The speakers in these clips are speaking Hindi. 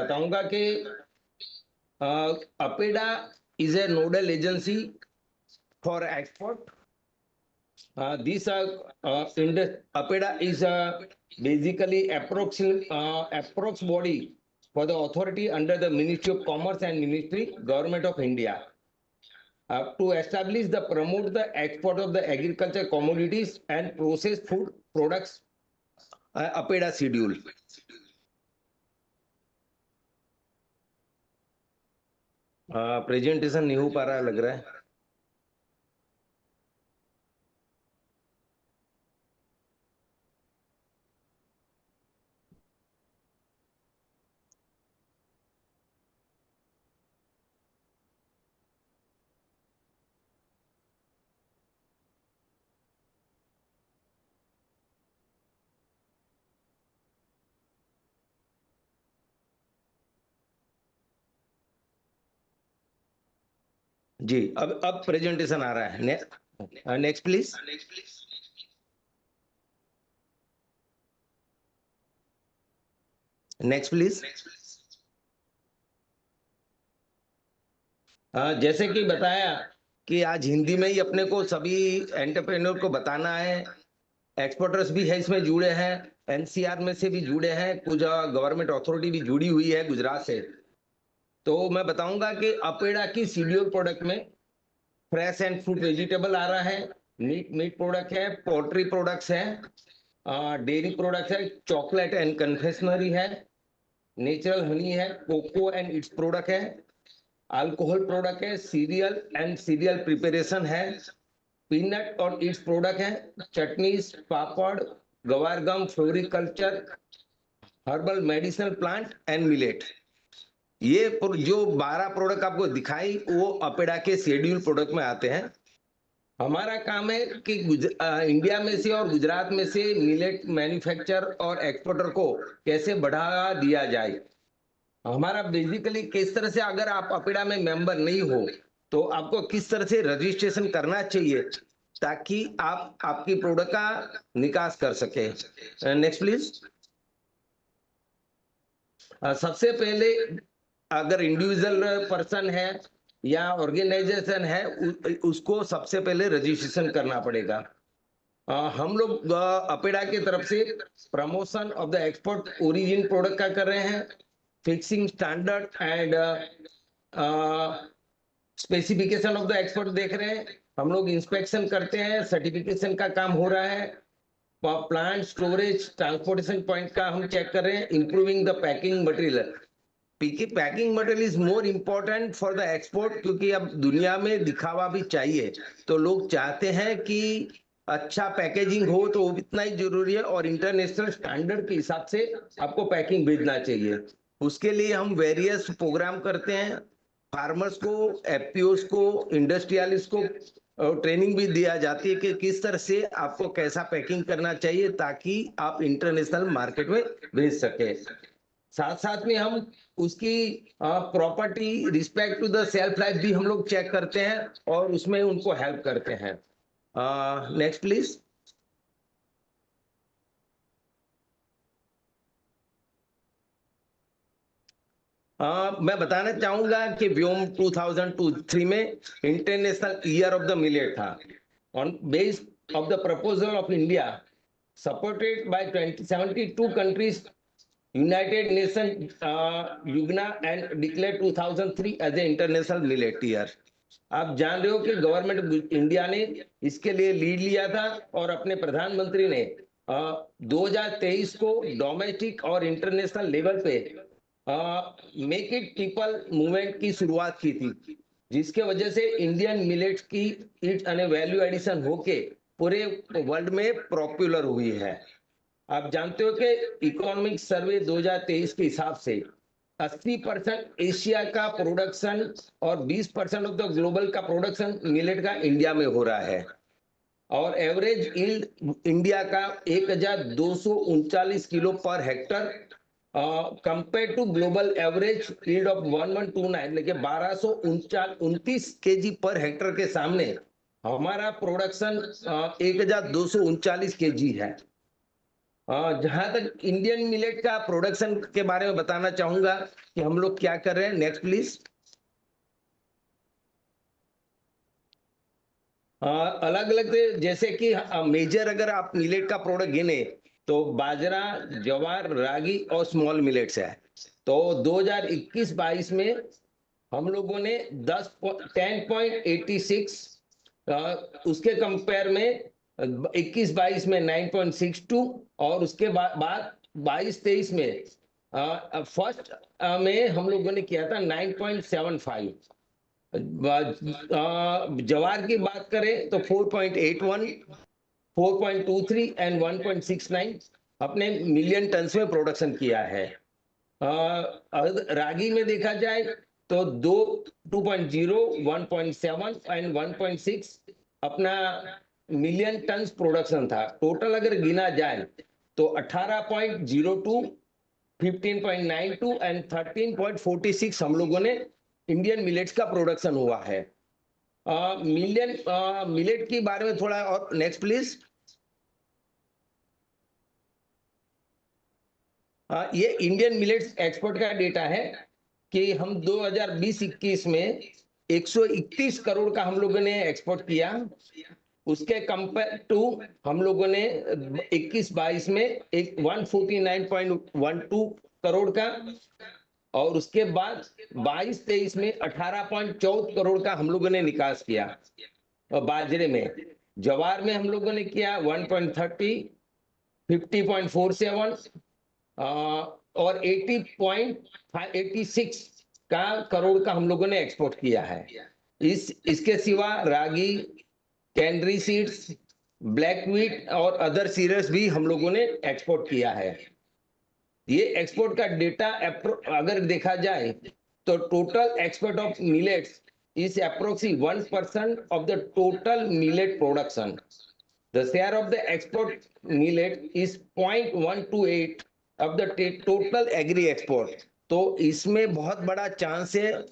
बताऊंगा कि APEDA is a nodal agency for export. These APEDA is basically approx body for the authority under the Ministry of Commerce and Ministry Government of India to establish the promote the export of the agriculture commodities and processed food products. APEDA schedule. Presentation नहीं हो पा रहा लग रहा है. जी, अब प्रेजेंटेशन आ रहा है. Next please. Next please. जैसे कि बताया कि आज हिंदी में ही अपने को सभी एंटरप्रेन्योर को बताना है. एक्सपोर्टर्स भी है इसमें जुड़े हैं, एनसीआर में से भी जुड़े हैं, कुछ गवर्नमेंट अथॉरिटी भी जुड़ी हुई है गुजरात से. तो मैं बताऊंगा कि अपेडा की सीड्यूल प्रोडक्ट में फ्रेश एंड फ्रूट वेजिटेबल आ रहा है, मीट प्रोडक्ट है, पोल्ट्री प्रोडक्ट्स है, डेयरी प्रोडक्ट्स है, चॉकलेट एंड कन्फेक्शनरी है, नेचुरल हनी है, कोको एंड इट्स प्रोडक्ट है, अल्कोहल प्रोडक्ट है, सीरियल एंड सीरियल प्रिपरेशन है, पीनट और इट्स प्रोडक्ट है, chutneys, papad, guar gum, floriculture, herbal medicinal plant and millet. ये जो 12 प्रोडक्ट आपको दिखाई वो अपेडा के शेड्यूल प्रोडक्ट में आते हैं. हमारा काम है कि इंडिया में से और गुजरात में से मिलेट मैन्युफैक्चर और एक्सपोर्टर को कैसे बढ़ावा दिया जाए. हमारा बेसिकली किस तरह से, अगर आप अपेडा में मेंबर नहीं हो तो आपको किस तरह से रजिस्ट्रेशन करना चाहिए ताकि आप आपकी प्रोडक्ट का निकास कर सके. Next please. सबसे पहले अगर इंडिविजुअल पर्सन है या ऑर्गेनाइजेशन है उसको सबसे पहले रजिस्ट्रेशन करना पड़ेगा. हम लोग अपेडा की तरफ से promotion of the export origin product का कर रहे हैं, fixing standard and specification of the export देख रहे हैं. हम लोग इंस्पेक्शन करते हैं, सर्टिफिकेशन का काम हो रहा है, प्लांट स्टोरेज ट्रांसपोर्टेशन पॉइंट का हम चेक कर रहे हैं, improving the packing material. Packing material is more important for the export, क्योंकि अब दुनिया में दिखावा भी चाहिए, तो लोग चाहते हैं कि अच्छा पैकेजिंग हो, तो वो इतना ही जरूरी है. और इंटरनेशनल स्टैंडर्ड के हिसाब से आपको पैकिंग भेजना चाहिए. उसके लिए हम वेरियस प्रोग्राम करते हैं. फार्मर्स को, एफपीओस को, इंडस्ट्रियलिस्ट को ट्रेनिंग भी दिया जाती है कि किस तरह से आपको कैसा पैकिंग करना चाहिए ताकि आप इंटरनेशनल मार्केट में भेज सके. साथ साथ में हम उसकी property respect to the shelf life भी हम लोग चेक करते हैं और उसमें उनको हेल्प करते हैं. Next please. मैं बताना चाहूंगा कि व्योम 2023 में international year of the millet था. On base of the proposal of India supported by 72 countries, United Nations UGNA and declared 2003 as a international millet year. आप जान रहे हो कि गवर्नमेंट इंडिया ने इसके लिए लीड लिया था और अपने प्रधानमंत्री ने 2023 को डोमेस्टिक और इंटरनेशनल लेवल पे मेक इट पीपल मूवमेंट की शुरुआत की थी, जिसके वजह से इंडियन मिलेट्स की इट वैल्यू एडिशन होके पूरे वर्ल्ड में पॉपुलर हुई है. आप जानते हो कि इकोनॉमिक सर्वे 2023 के हिसाब से 80% एशिया का प्रोडक्शन और 20% ऑफ द ग्लोबल का प्रोडक्शन मिलेट का इंडिया में हो रहा है. और एवरेज यील्ड इंडिया का 1239 किलो पर hectare compare to global average yield of 1129, लेकिन 1229 केजी पर हेक्टर के सामने हमारा प्रोडक्शन 1239 केजी है. जहां तक इंडियन मिलेट का प्रोडक्शन के बारे में बताना चाहूंगा कि हम लोग क्या कर रहे हैं। Next please. अलग अलग जैसे कि मेजर अगर आप मिलेट का प्रोडक्ट गिने तो बाजरा, ज्वार, रागी और स्मॉल मिलेट्स है। तो 2021-22 में हम लोगों ने 10.86, उसके कंपेयर में 21-22 में 9.62, और उसके बाद 22-23 में फर्स्ट में हम लोगों ने किया था 9.75। जवार की बात करें तो 4.81, 4.23 एंड 1.69 अपने मिलियन टन में प्रोडक्शन किया है। रागी में देखा जाए तो 2.0, 1.7 एंड 1.6 अपना मिलियन टन प्रोडक्शन था। टोटल अगर गिना जाए तो 18.02, 15.92 एंड 13.46 हम लोगों ने इंडियन मिलेट्स का प्रोडक्शन हुआ है। मिलेट के बारे में थोड़ा और, नेक्स्ट प्लीज। ये इंडियन मिलेट्स एक्सपोर्ट का डेटा है कि हम 2020-21 में 131 करोड़ का हम लोगों ने एक्सपोर्ट किया। उसके कंपेयर टू हम लोगों ने 21-22 में एक 149.12 करोड़ का, और उसके बाद 22-23 में 18.14 करोड़ का हम लोगों ने निकास किया। और बाजरे में, ज्वार में हम लोगों ने किया 1.30, 50.47 और 80.86 का करोड़ का हम लोगों ने एक्सपोर्ट किया है। इसके सिवा रागी, कैनरी सीड्स, ब्लैक व्हीट और अदर सीरियल्स भी हम लोगों ने एक्सपोर्ट किया है। ये एक्सपोर्ट का डेटा अगर देखा जाए तो total export of millets is approximately 1% of the total millet production. The share of the export millet is 0.128 of the total agri export। तो इसमें बहुत बड़ा चांस है,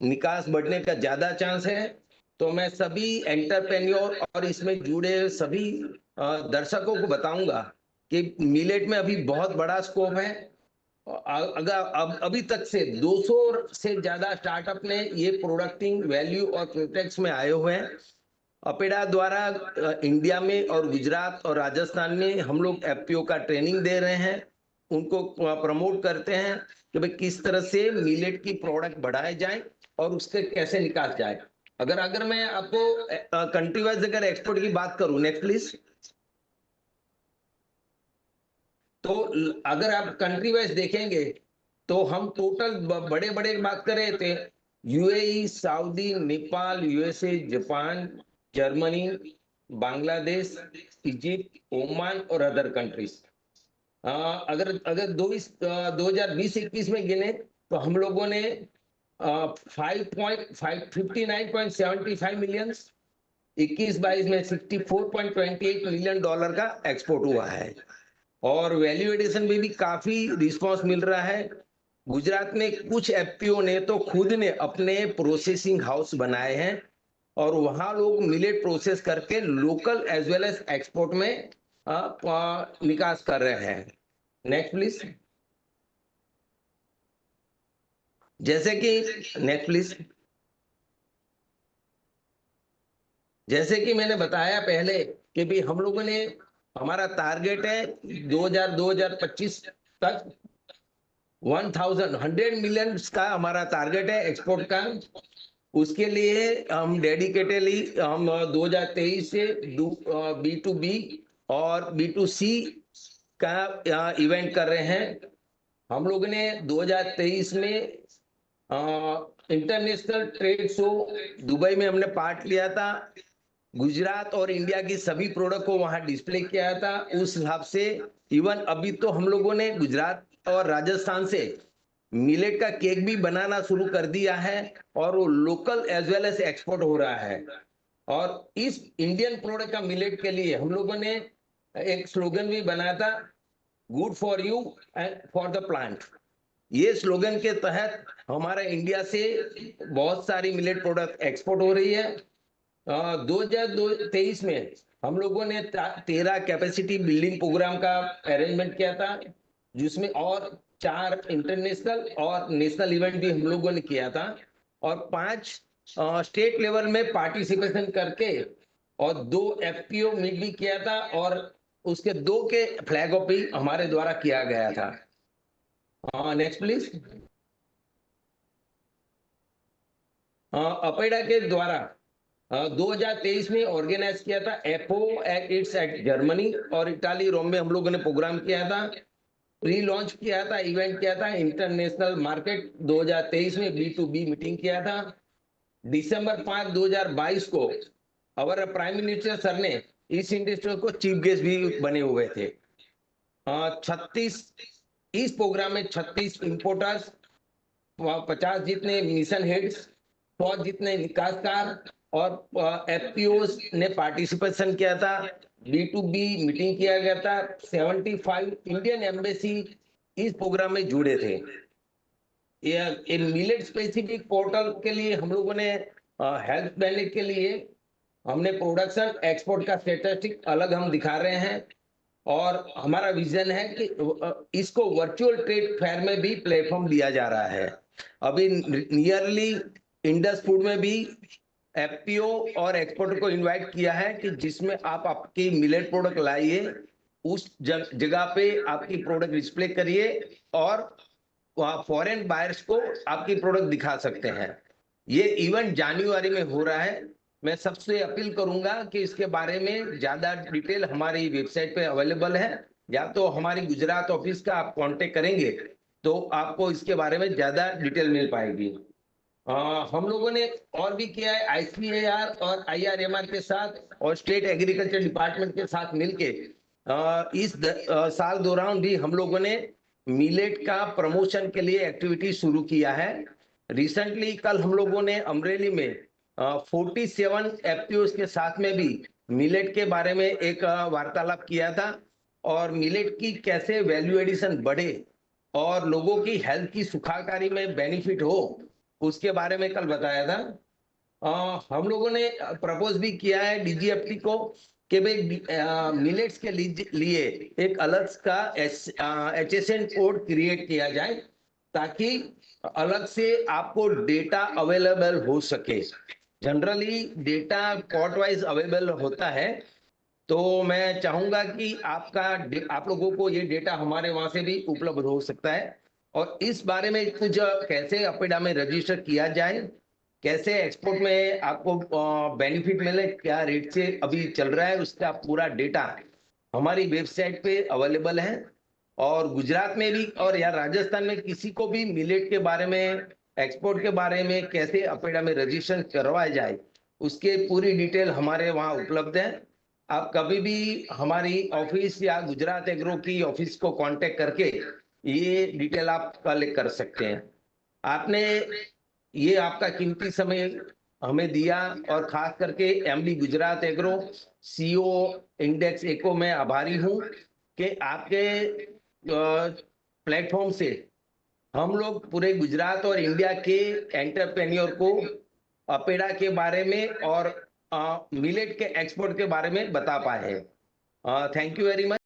निकास बढ़ने का ज्यादा चांस है। तो मैं सभी एंटरप्रेन्योर और इसमें जुड़े सभी दर्शकों को बताऊंगा कि मिलेट में अभी बहुत बड़ा स्कोप है। अगर अभी तक से 200 से ज्यादा स्टार्टअप ने ये प्रोडक्टिंग वैल्यू और प्रोटेक्स में आए हुए हैं। अपेडा द्वारा इंडिया में और गुजरात और राजस्थान में हम लोग एफपीओ का ट्रेनिंग दे रहे हैं, उनको प्रमोट करते हैं कि भाई किस तरह से मिलेट की प्रोडक्ट बढ़ाए जाए और उसके कैसे निकास जाए। अगर मैं आपको कंट्री वाइज अगर एक्सपोर्ट की बात करूं, नेक्स्ट प्लीज। तो अगर आप कंट्री वाइज देखेंगे तो हम टोटल बड़े बड़े बात कर रहे थे, UAE, Saudi, Nepal, USA, Japan, Germany, Bangladesh, Egypt, Oman और अदर कंट्रीज। अगर अगर 2020-21 में गिने तो हम लोगों ने 59.75 मिलियन, 21-22 में $64.28 मिलियन का एक्सपोर्ट हुआ है। और वैल्यू एडिशन में भी काफी रिस्पांस मिल रहा है। गुजरात में कुछ एफपीओ ने तो खुद ने अपने प्रोसेसिंग हाउस बनाए हैं और वहां लोग मिलेट प्रोसेस करके local as well as export में निकास कर रहे हैं। Next please. जैसे कि नेक्स्ट प्लीज। जैसे कि मैंने बताया पहले कि भी हम लोगों ने, हमारा टारगेट है 2025 तक 100 मिलियन का हमारा टारगेट है एक्सपोर्ट का। उसके लिए हम डेडिकेटेडली हम 2023 से B2B और B2C का इवेंट कर रहे हैं। हम लोगों ने 2023 में इंटरनेशनल ट्रेड शो दुबई में हमने पार्ट लिया था। गुजरात और इंडिया की सभी प्रोडक्ट को वहां डिस्प्ले किया था। उस हिसाब से इवन अभी तो हम लोगों ने गुजरात और राजस्थान से मिलेट का केक भी बनाना शुरू कर दिया है और वो local as well as export हो रहा है। और इस इंडियन प्रोडक्ट का मिलेट के लिए हम लोगों ने एक स्लोगन भी बनाया था, good for you and for the plant. ये स्लोगन के तहत हमारा इंडिया से बहुत सारी मिलेट प्रोडक्ट एक्सपोर्ट हो रही है। 2023 में हम लोगों ने 13 कैपेसिटी बिल्डिंग प्रोग्राम का अरेंजमेंट किया था, जिसमें और 4 इंटरनेशनल और नेशनल इवेंट भी हम लोगों ने किया था, और 5 स्टेट लेवल में पार्टिसिपेशन करके, और 2 एफपीओ मीट भी किया था, और उसके 2 के फ्लैग ऑफ भी हमारे द्वारा किया गया था। Next please. अपेडा के द्वारा 2023 में ऑर्गेनाइज किया था एफओ इट्स एट जर्मनी और इटाली, रोम में हम लोगों ने प्रोग्राम किया था, प्री लॉन्च किया था, इवेंट किया था, इंटरनेशनल मार्केट 2023 में B2B मीटिंग किया था। दिसंबर 5 2022 को हमारा प्राइम मिनिस्टर सर ने इस इंडस्ट्री को चीफ गेस्ट भी बने हुए थे। 36 इस प्रोग्राम में 36 इंपोर्टर्स, 50 जितने मिशन हेड्स, 100 जितने निकासकार और एफपीओस ने पार्टिसिपेशन किया था। B2B मीटिंग किया गया था। 75 इंडियन एम्बेसी इस प्रोग्राम में जुड़े थे। ये मिलेट स्पेसिफिक पोर्टल के लिए हम लोगों ने हेल्प देने के लिए हमने प्रोडक्शन एक्सपोर्ट का स्टेटिस्टिक अलग हम दिखा रहे हैं, और हमारा विजन है कि इसको वर्चुअल ट्रेड फेयर में भी प्लेटफॉर्म दिया जा रहा है। अभी नियरली इंडस फूड में भी एफपीओ और एक्सपोर्टर को इनवाइट किया है कि जिसमें आप आपकी मिलेट प्रोडक्ट लाइए, उस जगह पे आपकी प्रोडक्ट डिस्प्ले करिए, और वहाँ फॉरेन बायर्स को आपकी प्रोडक्ट दिखा सकते हैं। ये इवेंट जनवरी में हो रहा है। मैं सबसे अपील करूंगा कि इसके बारे में ज्यादा डिटेल हमारी वेबसाइट पे अवेलेबल है, या तो हमारी गुजरात ऑफिस का आप कांटेक्ट करेंगे तो आपको इसके बारे में ज्यादा डिटेल मिल पाएगी। हम लोगों ने और भी किया है ICAR और IRMR के साथ और स्टेट एग्रीकल्चर डिपार्टमेंट के साथ मिलके इस साल दौरान भी हम लोगों ने मिलेट का प्रमोशन के लिए एक्टिविटी शुरू किया है। रिसेंटली कल हम लोगों ने अमरेली में 47 एफपीओस के साथ में भी मिलेट के बारे में एक वार्तालाप किया था, और मिलेट की कैसे वैल्यू एडिशन बढ़े और लोगों की हेल्थ की सुखाकारी में बेनिफिट हो, उसके बारे में कल बताया था। हम लोगों ने प्रपोज भी किया है DGFT को कि भाई मिलेट्स के लिए एक अलग का HSN कोड क्रिएट किया जाए, ताकि अलग से आपको डेटा अवेलेबल हो सके। जनरली डेटा कॉट वाइज अवेलेबल होता है, तो मैं चाहूंगा कि आप लोगों को ये डेटा हमारे वहां से भी उपलब्ध हो सकता है, और इस बारे में कुछ कैसे अपेडा में रजिस्टर किया जाए, कैसे एक्सपोर्ट में आपको बेनिफिट मिले, क्या रेट से अभी चल रहा है, उसका पूरा डेटा हमारी वेबसाइट पे अवेलेबल है। और गुजरात में भी और या राजस्थान में किसी को भी मिलेट के बारे में, एक्सपोर्ट के बारे में कैसे अपेडा में रजिस्ट्रेशन करवाया जाए, उसके पूरी डिटेल हमारे वहाँ उपलब्ध है। आप कभी भी हमारी ऑफिस या गुजरात एग्रो की ऑफिस को कांटेक्ट करके ये डिटेल आप कलेक्ट कर सकते हैं। आपने ये आपका कीमती समय हमें दिया, और खास करके MD गुजरात एग्रो, CEO इंडेक्स एको में आभारी हूं कि आपके प्लेटफॉर्म से हम लोग पूरे गुजरात और इंडिया के एंटरप्रेन्योर को अपेडा के बारे में और मिलेट के एक्सपोर्ट के बारे में बता पाए हैं। Thank you very much.